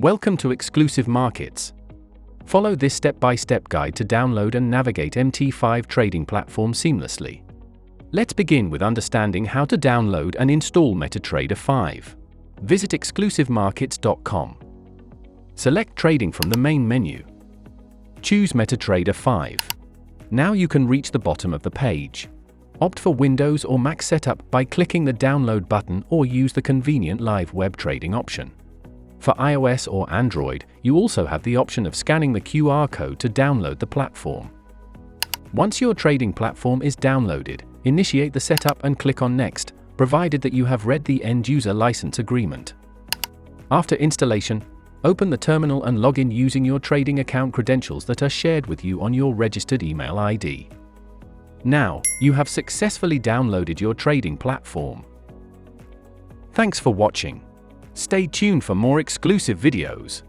Welcome to Exclusive Markets. Follow this step-by-step guide to download and navigate MT5 trading platform seamlessly. Let's begin with understanding how to download and install MetaTrader 5. Visit exclusivemarkets.com. Select Trading from the main menu. Choose MetaTrader 5. Now you can reach the bottom of the page. Opt for Windows or Mac setup by clicking the Download button or use the convenient live web trading option. For iOS or Android, you also have the option of scanning the QR code to download the platform. Once your trading platform is downloaded, initiate the setup and click on Next, provided that you have read the end-user license agreement. After installation, open the terminal and log in using your trading account credentials that are shared with you on your registered email ID. Now, you have successfully downloaded your trading platform. Thanks for watching. Stay tuned for more exclusive videos.